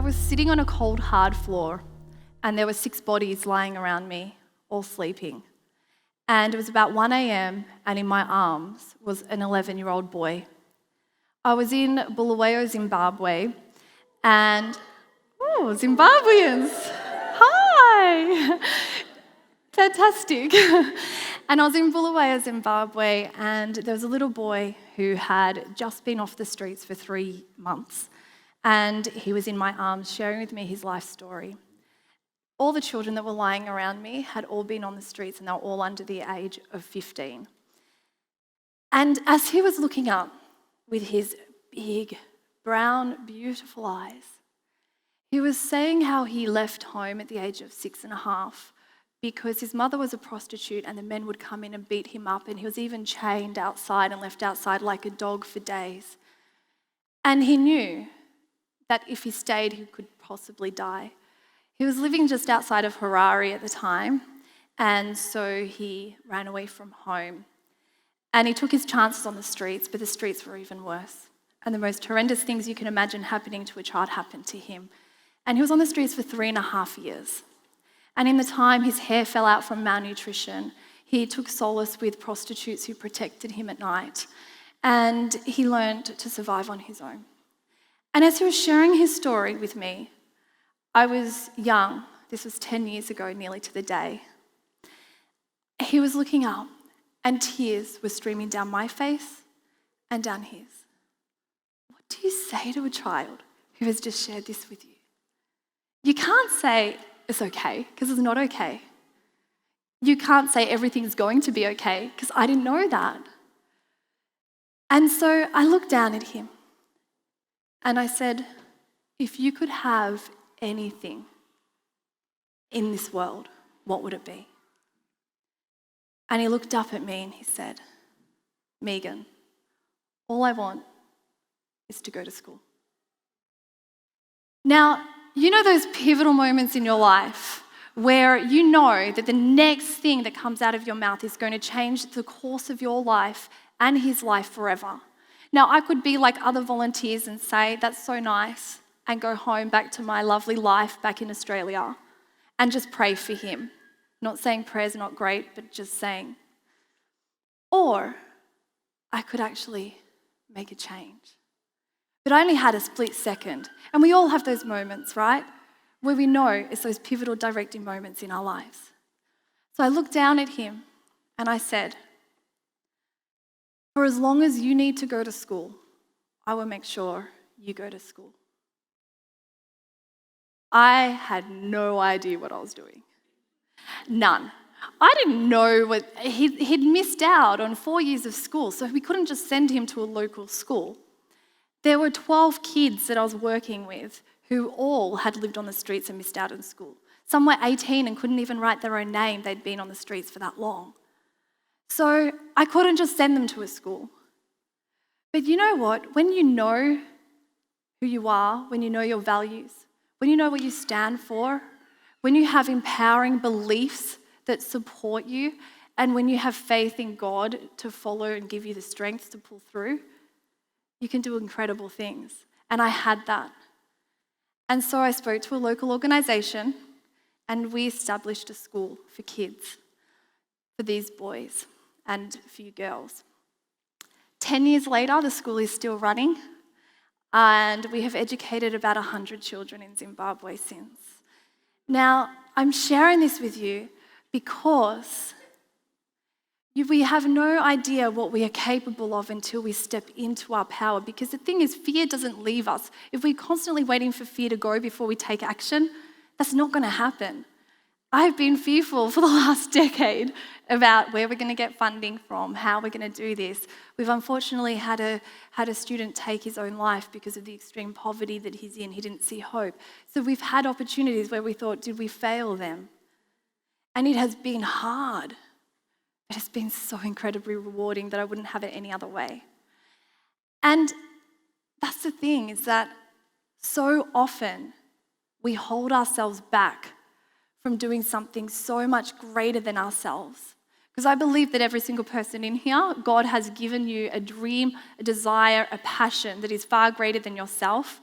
was sitting on a cold, hard floor, and there were 6 bodies lying around me, all sleeping. And it was about 1 a.m, and in my arms was an 11-year-old boy. I was in Bulawayo, Zimbabwe, and, Zimbabweans, hi! Fantastic. And I was in Bulawayo, Zimbabwe, and there was a little boy who had just been off the streets for 3 months. And he was in my arms sharing with me his life story. All the children that were lying around me had all been on the streets, and they were all under the age of 15. And as he was looking up with his big, brown, beautiful eyes, he was saying how he left home at the age of 6.5 because his mother was a prostitute and the men would come in and beat him up, and he was even chained outside and left outside like a dog for days. And he knew that if he stayed, he could possibly die. He was living just outside of Harare at the time, and so he ran away from home. And he took his chances on the streets, but the streets were even worse. And the most horrendous things you can imagine happening to a child happened to him. And he was on the streets for 3.5 years. And in the time, his hair fell out from malnutrition. He took solace with prostitutes who protected him at night. And he learned to survive on his own. And as he was sharing his story with me, I was young. This was 10 years ago, nearly to the day. He was looking up, and tears were streaming down my face and down his. What do you say to a child who has just shared this with you? You can't say it's okay, because it's not okay. You can't say everything's going to be okay, because I didn't know that. And so I looked down at him and I said, if you could have anything in this world, what would it be? And he looked up at me and he said, Megan, all I want is to go to school. Now, you know those pivotal moments in your life where you know that the next thing that comes out of your mouth is going to change the course of your life and his life forever. Now, I could be like other volunteers and say, that's so nice, and go home back to my lovely life back in Australia and just pray for him. Not saying prayers are not great, but just saying. Or I could actually make a change. But I only had a split second. And we all have those moments, right? Where we know it's those pivotal directing moments in our lives. So I looked down at him and I said, for as long as you need to go to school, I will make sure you go to school. I had no idea what I was doing. None. I didn't know what he'd missed out on 4 years of school, so we couldn't just send him to a local school. There were 12 kids that I was working with who all had lived on the streets and missed out on school. Some were 18 and couldn't even write their own name. They'd been on the streets for that long. So I couldn't just send them to a school. But you know what? When you know who you are, when you know your values, when you know what you stand for, when you have empowering beliefs that support you, and when you have faith in God to follow and give you the strength to pull through, you can do incredible things. And I had that. And so I spoke to a local organisation and we established a school for kids, for these boys and a few girls. 10 years later, the school is still running, and we have educated about 100 children in Zimbabwe since. Now, I'm sharing this with you because we have no idea what we are capable of until we step into our power. Because the thing is, fear doesn't leave us. If we're constantly waiting for fear to go before we take action, that's not going to happen. I've been fearful for the last decade about where we're going to get funding from, how we're going to do this. We've unfortunately had a student take his own life because of the extreme poverty that he's in. He didn't see hope. So we've had opportunities where we thought, did we fail them? And it has been hard. It has been so incredibly rewarding that I wouldn't have it any other way. And that's the thing, is that so often we hold ourselves back from doing something so much greater than ourselves. Because I believe that every single person in here, God has given you a dream, a desire, a passion that is far greater than yourself,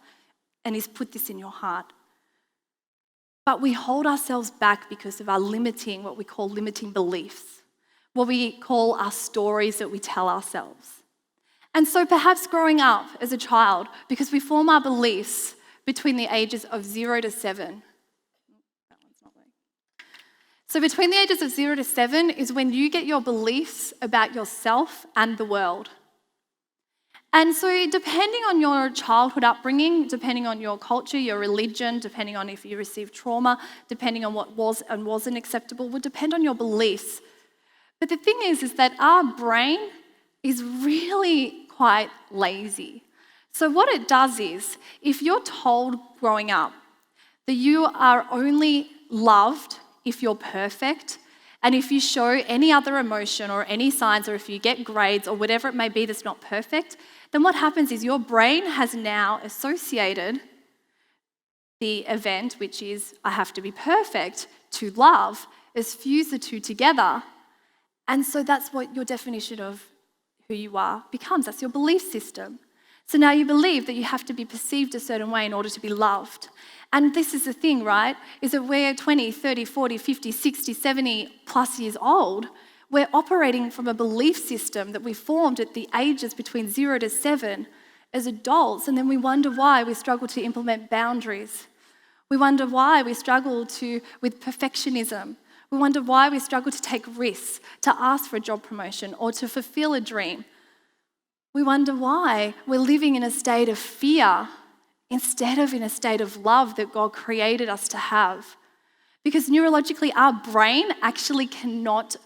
and He's put this in your heart. But we hold ourselves back because of our what we call limiting beliefs, what we call our stories that we tell ourselves. And so perhaps growing up as a child, because we form our beliefs between the ages of 0 to 7. That one's not working. So between the ages of 0 to 7 is when you get your beliefs about yourself and the world. And so depending on your childhood upbringing, depending on your culture, your religion, depending on if you received trauma, depending on what was and wasn't acceptable, would depend on your beliefs. But the thing is that our brain is really quite lazy. So what it does is, if you're told growing up that you are only loved if you're perfect, and if you show any other emotion or any signs, or if you get grades or whatever it may be that's not perfect, then what happens is your brain has now associated the event, which is I have to be perfect, to love, has fused the two together. And so that's what your definition of who you are becomes. That's your belief system. So now you believe that you have to be perceived a certain way in order to be loved. And this is the thing, right? Is that we're 20, 30, 40, 50, 60, 70 plus years old. We're operating from a belief system that we formed at the ages between 0 to 7 as adults, and then we wonder why we struggle to implement boundaries. We wonder why we struggle with perfectionism. We wonder why we struggle to take risks, to ask for a job promotion, or to fulfill a dream. We wonder why we're living in a state of fear instead of in a state of love that God created us to have. Because neurologically, our brain actually cannot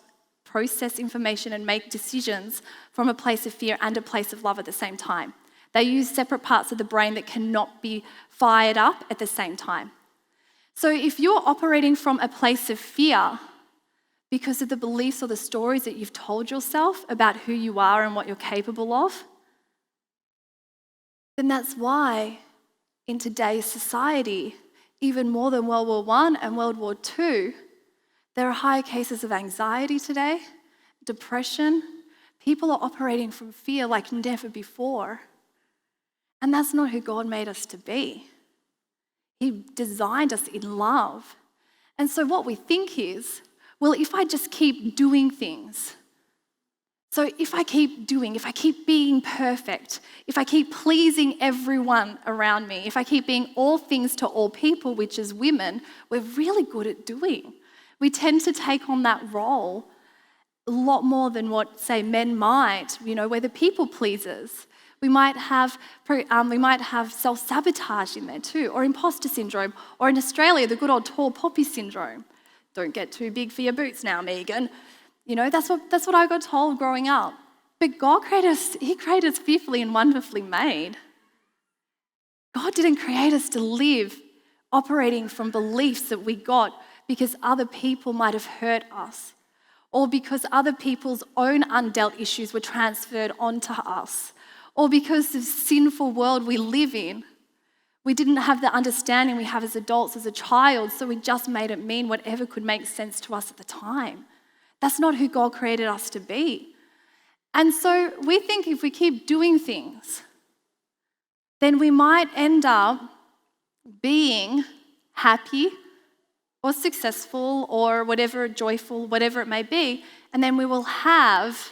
process information and make decisions from a place of fear and a place of love at the same time. They use separate parts of the brain that cannot be fired up at the same time. So if you're operating from a place of fear because of the beliefs or the stories that you've told yourself about who you are and what you're capable of, then that's why in today's society, even more than World War I and World War II, there are higher cases of anxiety today, depression. People are operating from fear like never before. And that's not who God made us to be. He designed us in love. And so what we think is, well, if I just keep doing things, so if I keep being perfect, if I keep pleasing everyone around me, if I keep being all things to all people, which as women, we're really good at doing. We tend to take on that role a lot more than what, say, men might, we're the people pleasers. We might have self-sabotage in there too, or imposter syndrome, or in Australia, the good old tall poppy syndrome. Don't get too big for your boots now, Megan. That's what I got told growing up. But God created us, He created us fearfully and wonderfully made. God didn't create us to live operating from beliefs that we got because other people might have hurt us, or because other people's own undealt issues were transferred onto us, or because of the sinful world we live in. We didn't have the understanding we have as adults, as a child, so we just made it mean whatever could make sense to us at the time. That's not who God created us to be. And so we think if we keep doing things, then we might end up being happy or successful or whatever, joyful, whatever it may be, and then we will have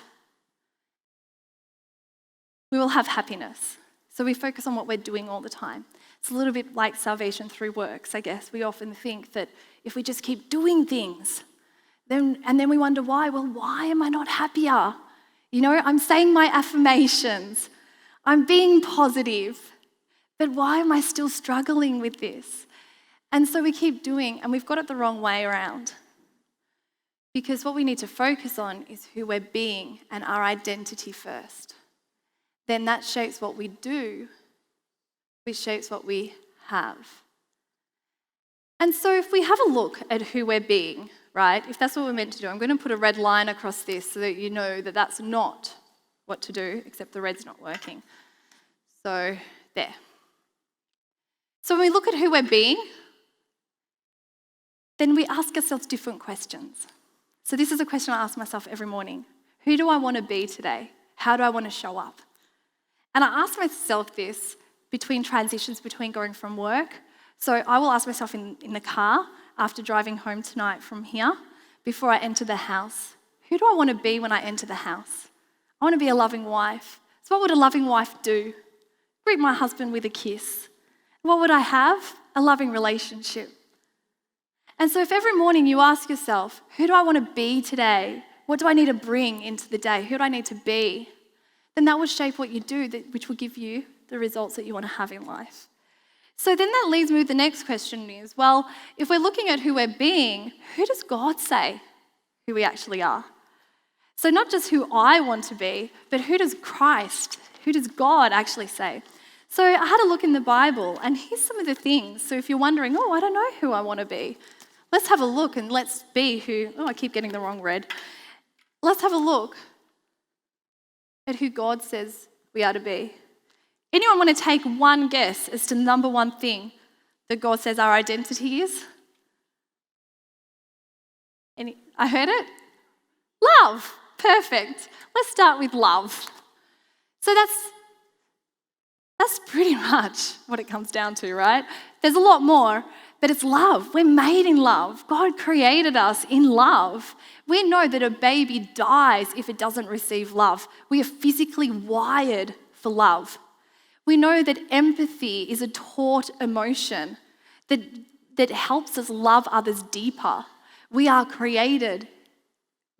happiness. So we focus on what we're doing all the time. It's a little bit like salvation through works, I guess. We often think that if we just keep doing things, then we wonder why. Well, why am I not happier? I'm saying my affirmations. I'm being positive. But why am I still struggling with this? And so we keep doing, and we've got it the wrong way around. Because what we need to focus on is who we're being and our identity first. Then that shapes what we do, which shapes what we have. And so if we have a look at who we're being, right, if that's what we're meant to do, I'm going to put a red line across this so that you know that that's not what to do, except the red's not working. So there. So when we look at who we're being, then we ask ourselves different questions. So this is a question I ask myself every morning. Who do I want to be today? How do I want to show up? And I ask myself this between transitions, between going from work So I will ask myself in the car after driving home tonight from here, before I enter the house, who do I want to be when I enter the house? I want to be a loving wife. So what would a loving wife do? Greet my husband with a kiss. What would I have? A loving relationship. And so if every morning you ask yourself, who do I want to be today? What do I need to bring into the day? Who do I need to be? Then that will shape what you do, which will give you the results that you want to have in life. So then that leaves me with the next question is, well, if we're looking at who we're being, who does God say who we actually are? So not just who I want to be, but who does Christ, who does God actually say? So I had a look in the Bible, and here's some of the things. So if you're wondering, I don't know who I want to be, let's have a look and let's be who, I keep getting the wrong red. Let's have a look at who God says we are to be. Anyone want to take one guess as to the number one thing that God says our identity is? I heard it? Love. Perfect. Let's start with love. So that's pretty much what it comes down to, right? There's a lot more, but it's love. We're made in love. God created us in love. We know that a baby dies if it doesn't receive love. We are physically wired for love. We know that empathy is a taught emotion that helps us love others deeper. We are created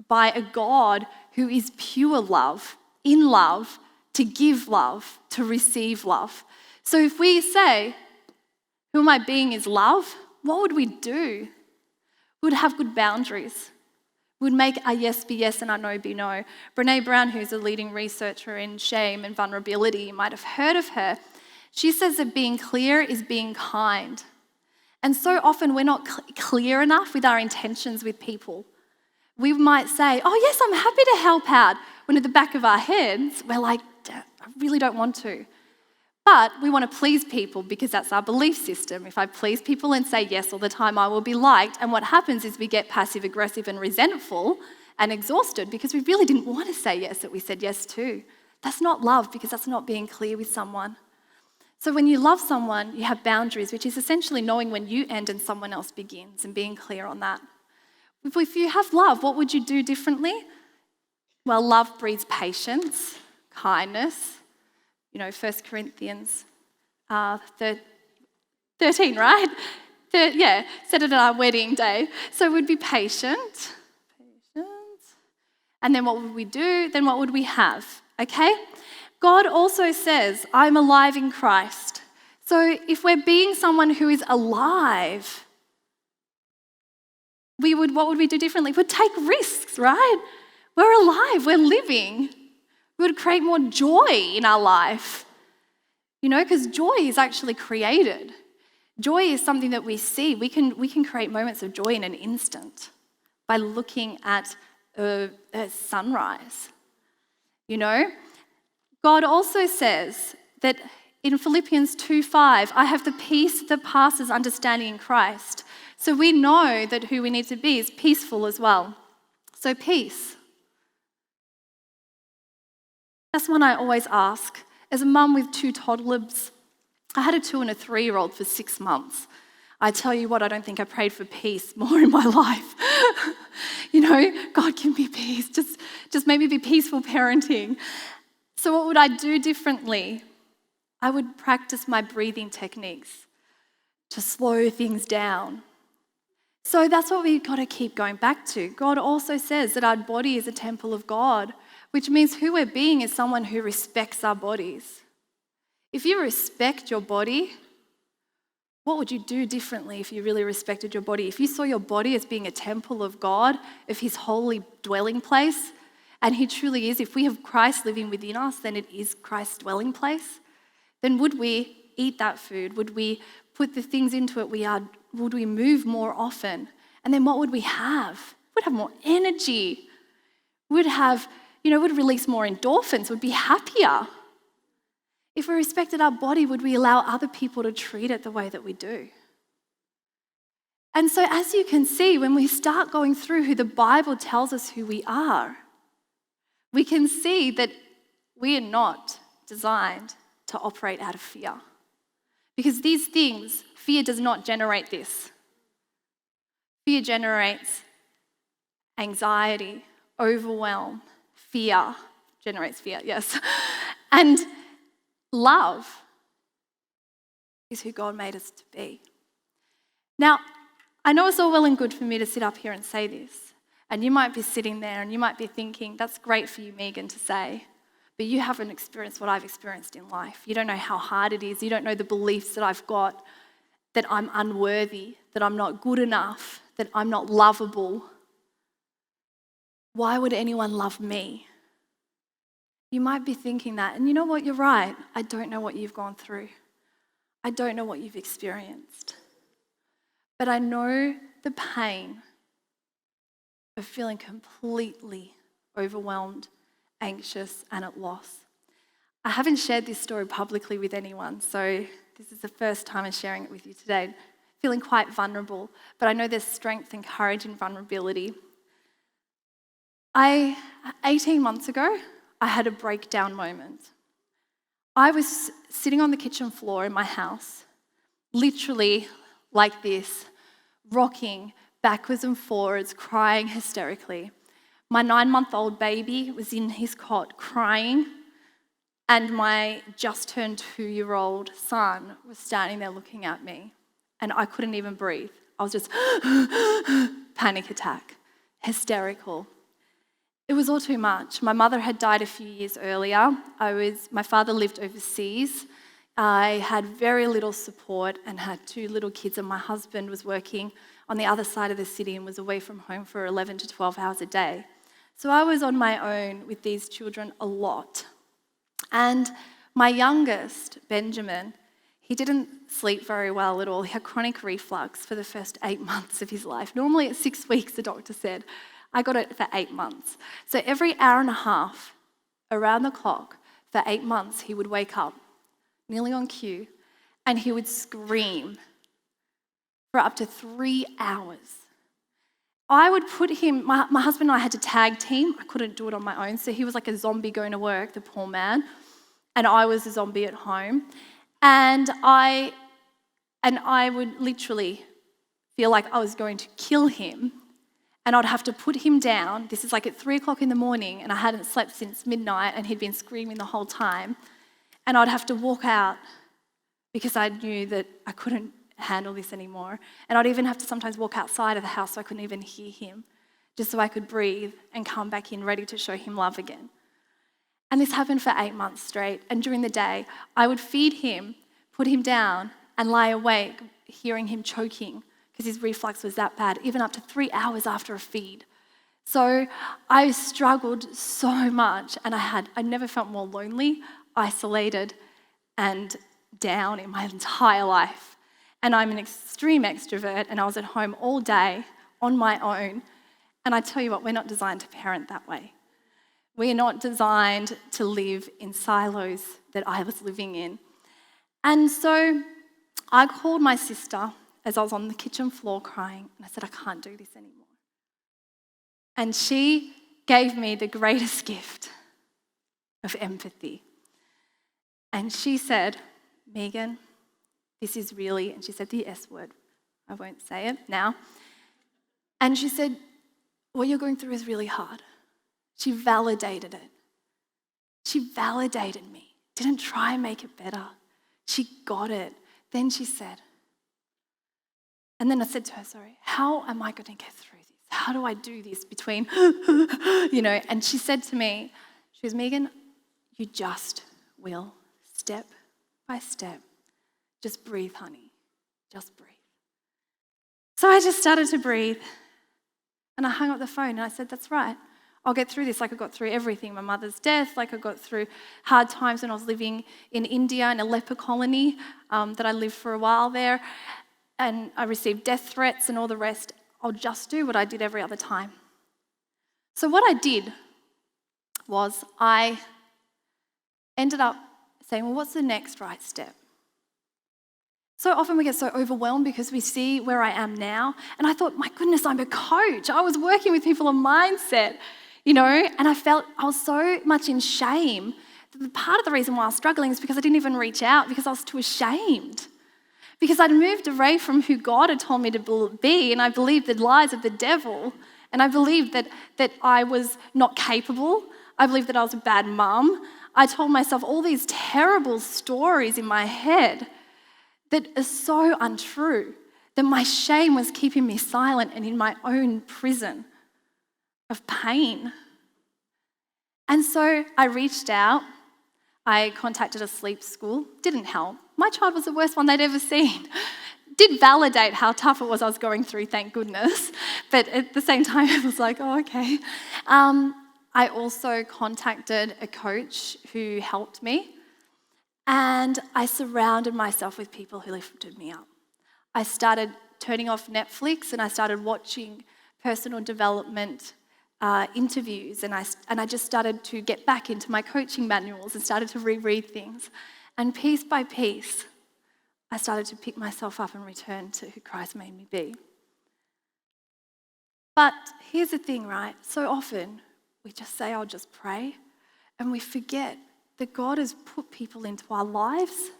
by a God who is pure love, in love, to give love, to receive love. So if we say, who am I being is love, what would we do? We would have good boundaries. We would make our yes be yes and our no be no. Brené Brown, who's a leading researcher in shame and vulnerability, you might have heard of her. She says that being clear is being kind. And so often we're not clear enough with our intentions with people. We might say, yes, I'm happy to help out, when at the back of our heads, we're like, I really don't want to. But we want to please people because that's our belief system. If I please people and say yes all the time, I will be liked. And what happens is we get passive-aggressive and resentful and exhausted because we really didn't want to say yes that we said yes to. That's not love because that's not being clear with someone. So when you love someone, you have boundaries, which is essentially knowing when you end and someone else begins and being clear on that. If you have love, what would you do differently? Well, love breeds patience, kindness. 1 Corinthians 13, right? Said it on our wedding day. So we'd be patient. And then what would we do? Then what would we have? Okay? God also says, I'm alive in Christ. So if we're being someone who is alive, what would we do differently? We'd take risks, right? We're alive, we're living. We would create more joy in our life. Because joy is actually created. Joy is something that we see. We can create moments of joy in an instant by looking at a sunrise. God also says that in Philippians 2:5, I have the peace that passes understanding in Christ. So we know that who we need to be is peaceful as well. So peace. That's one I always ask. As a mum with 2 toddlers, I had a 2 and a 3-year-old for 6 months. I tell you what, I don't think I prayed for peace more in my life. God, give me peace. Just maybe be peaceful parenting. So what would I do differently? I would practice my breathing techniques to slow things down. So that's what we've got to keep going back to. God also says that our body is a temple of God, which means who we're being is someone who respects our bodies. If you respect your body, what would you do differently if you really respected your body? If you saw your body as being a temple of God, of his holy dwelling place, and he truly is, if we have Christ living within us, then it is Christ's dwelling place, then would we eat that food? Would we put the things into it would we move more often? And then what would we have? We'd have more energy. We'd release more endorphins. We'd be happier. If we respected our body, would we allow other people to treat it the way that we do? And so as you can see, when we start going through who the Bible tells us who we are, we can see that we are not designed to operate out of fear. Because these things, fear does not generate this. Fear generates anxiety, overwhelm, fear generates fear, yes. And love is who God made us to be. Now, I know it's all well and good for me to sit up here and say this, and you might be sitting there and you might be thinking, that's great for you, Megan, to say, but you haven't experienced what I've experienced in life. You don't know how hard it is. You don't know the beliefs that I've got, that I'm unworthy, that I'm not good enough, that I'm not lovable. Why would anyone love me? You might be thinking that, and you know what, you're right. I don't know what you've gone through. I don't know what you've experienced. But I know the pain of feeling completely overwhelmed, anxious, and at loss. I haven't shared this story publicly with anyone, so this is the first time I'm sharing it with you today. Feeling quite vulnerable, but I know there's strength and courage in vulnerability. 18 months ago, I had a breakdown moment. I was sitting on the kitchen floor in my house, literally like this, rocking backwards and forwards, crying hysterically. My 9-month-old baby was in his cot crying, and my just turned 2-year-old son was standing there looking at me, and I couldn't even breathe. I was just panic attack, hysterical. It was all too much. My mother had died a few years earlier. My father lived overseas. I had very little support and had 2 little kids, and my husband was working on the other side of the city and was away from home for 11 to 12 hours a day. So I was on my own with these children a lot. And my youngest, Benjamin, he didn't sleep very well at all. He had chronic reflux for the first 8 months of his life. Normally at 6 weeks, the doctor said. I got it for 8 months. So every hour and a half, around the clock, for 8 months, he would wake up, nearly on cue, and he would scream for up to 3 hours. I would put him, my husband and I had to tag team. I couldn't do it on my own. So he was like a zombie going to work, the poor man, and I was a zombie at home. And I would literally feel like I was going to kill him, and I'd have to put him down. This is like at 3 o'clock in the morning, and I hadn't slept since midnight, and he'd been screaming the whole time. And I'd have to walk out because I knew that I couldn't handle this anymore. And I'd even have to sometimes walk outside of the house so I couldn't even hear him, just so I could breathe and come back in ready to show him love again. And this happened for 8 months straight. And during the day, I would feed him, put him down, and lie awake, hearing him choking because his reflux was that bad, even up to 3 hours after a feed. So I struggled so much, and I never felt more lonely, isolated, and down in my entire life. And I'm an extreme extrovert, and I was at home all day on my own. And I tell you what, we're not designed to parent that way. We are not designed to live in silos that I was living in. And so I called my sister as I was on the kitchen floor crying, and I said, I can't do this anymore. And she gave me the greatest gift of empathy. And she said, Megan, this is really, and she said the S word, I won't say it now. And she said, what you're going through is really hard. She validated it. She validated me. Didn't try and make it better. She got it. Then she said, and then I said to her, how am I going to get through this? How do I do this between, and she said to me, she goes, Megan, you just will, step by step. Just breathe, honey. Just breathe. So I just started to breathe, and I hung up the phone, and I said, that's right. I'll get through this like I got through everything. My mother's death, like I got through hard times when I was living in India in a leper colony that I lived for a while there, and I received death threats and all the rest. I'll just do what I did every other time. So what I did was I ended up saying, well, what's the next right step? So often we get so overwhelmed because we see where I am now. And I thought, my goodness, I'm a coach. I was working with people on mindset, and I felt I was so much in shame. Part of the reason why I was struggling is because I didn't even reach out because I was too ashamed. because I'd moved away from who God had told me to be, and I believed the lies of the devil, and I believed that I was not capable. I believed that I was a bad mum. I told myself all these terrible stories in my head that are so untrue, that my shame was keeping me silent and in my own prison of pain. And so I reached out. I contacted a sleep school. Didn't help. My child was the worst one they'd ever seen. Did validate how tough it was I was going through, thank goodness. But at the same time, it was like, oh, okay. I also contacted a coach who helped me. And I surrounded myself with people who lifted me up. I started turning off Netflix and I started watching personal development interviews, and I just started to get back into my coaching manuals and started to reread things. And piece by piece, I started to pick myself up and return to who Christ made me be. But here's the thing, right? So often we just say, I'll just pray, and we forget that God has put people into our lives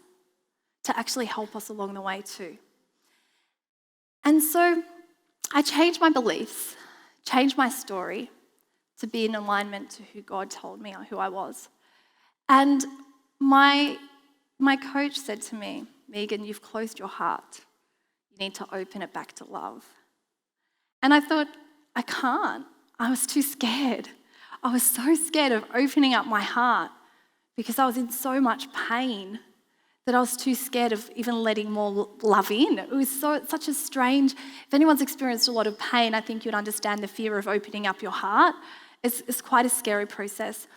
to actually help us along the way too. And so I changed my beliefs, changed my story to be in alignment to who God told me or who I was. And my coach said to me, Megan, you've closed your heart. You need to open it back to love. And I thought, I can't. I was too scared. I was so scared of opening up my heart because I was in so much pain that I was too scared of even letting more love in. It was such a strange, if anyone's experienced a lot of pain, I think you'd understand the fear of opening up your heart. It's quite a scary process.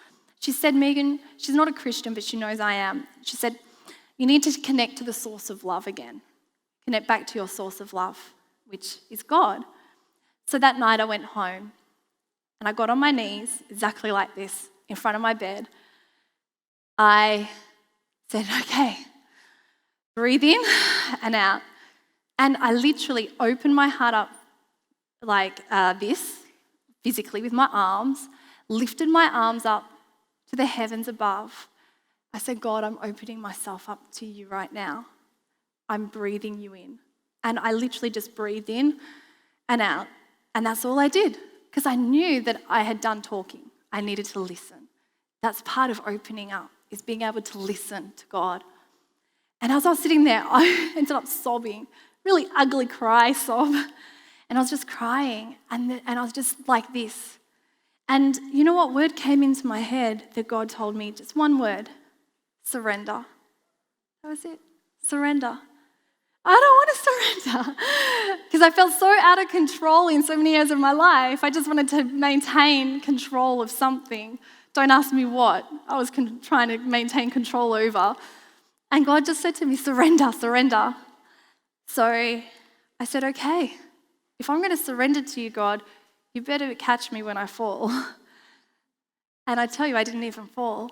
She said, Megan, she's not a Christian, but she knows I am. She said, you need to connect to the source of love again. Connect back to your source of love, which is God. So that night I went home and I got on my knees, exactly like this, in front of my bed. I said, okay, breathe in and out. And I literally opened my heart up like this, physically with my arms, lifted my arms up to the heavens above. I said, God, I'm opening myself up to you right now. I'm breathing you in. And I literally just breathed in and out. And that's all I did, because I knew that I had done talking. I needed to listen. That's part of opening up, is being able to listen to God. And as I was sitting there, I ended up sobbing, really ugly cry sob. And I was just crying, and I was just like this. And you know what word came into my head that God told me? Just one word: surrender. That was it. Surrender. I don't want to surrender because I felt so out of control in so many areas of my life. I just wanted to maintain control of something. Don't ask me what. I was trying to maintain control over. And God just said to me, surrender, surrender. So I said, okay, if I'm going to surrender to you, God, you better catch me when I fall. And I tell you, I didn't even fall.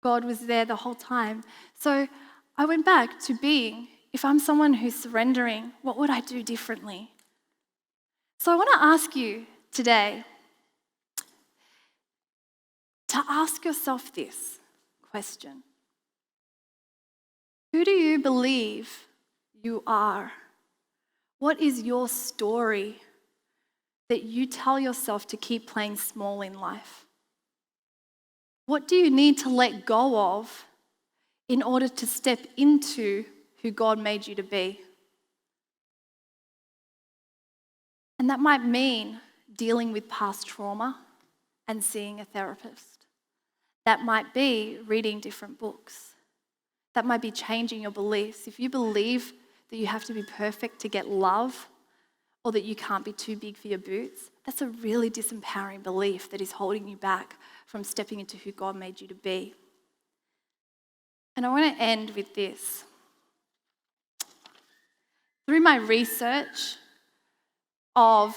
God was there the whole time. So I went back to being, if I'm someone who's surrendering, what would I do differently? So I want to ask you today to ask yourself this question. Who do you believe you are? What is your story that you tell yourself to keep playing small in life? What do you need to let go of in order to step into who God made you to be? And that might mean dealing with past trauma and seeing a therapist. That might be reading different books. That might be changing your beliefs. If you believe that you have to be perfect to get love, or that you can't be too big for your boots, that's a really disempowering belief that is holding you back from stepping into who God made you to be. And I want to end with this. Through my research of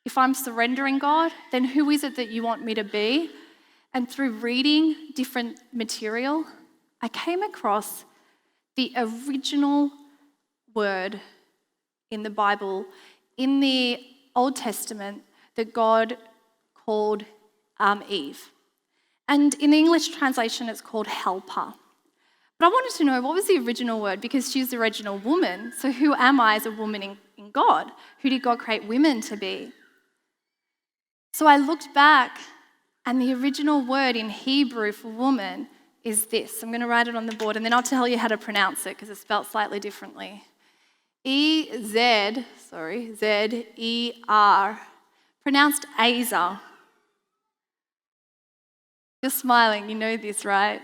if I'm surrendering God, then who is it that you want me to be? And through reading different material, I came across the original word in the Bible, in the Old Testament, that God called Eve. And in the English translation, it's called helper. But I wanted to know, what was the original word? Because she's the original woman. So who am I as a woman in God? Who did God create women to be? So I looked back, and the original word in Hebrew for woman is this. I'm going to write it on the board, and then I'll tell you how to pronounce it because it's spelled slightly differently. Z-E-R, pronounced Azer. You're smiling, you know this, right?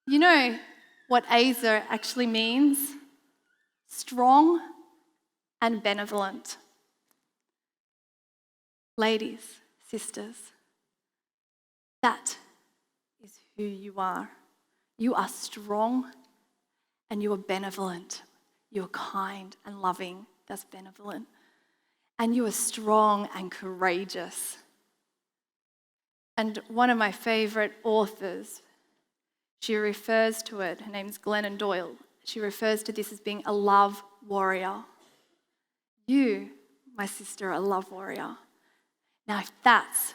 You know what Azer actually means? Strong and benevolent. Ladies, sisters, that is who you are. You are strong and you are benevolent. You are kind and loving. That's benevolent. And you are strong and courageous. And one of my favorite authors, she refers to it, her name's Glennon Doyle. She refers to this as being a love warrior. You, my sister, are a love warrior. Now, if that's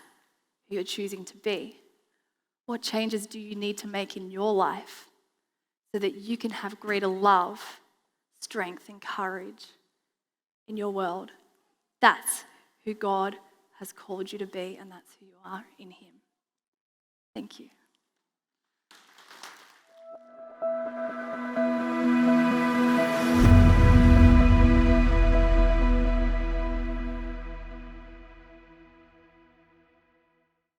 who you're choosing to be, what changes do you need to make in your life so that you can have greater love, strength, and courage in your world? That's who God has called you to be, and that's who you are in Him. Thank you.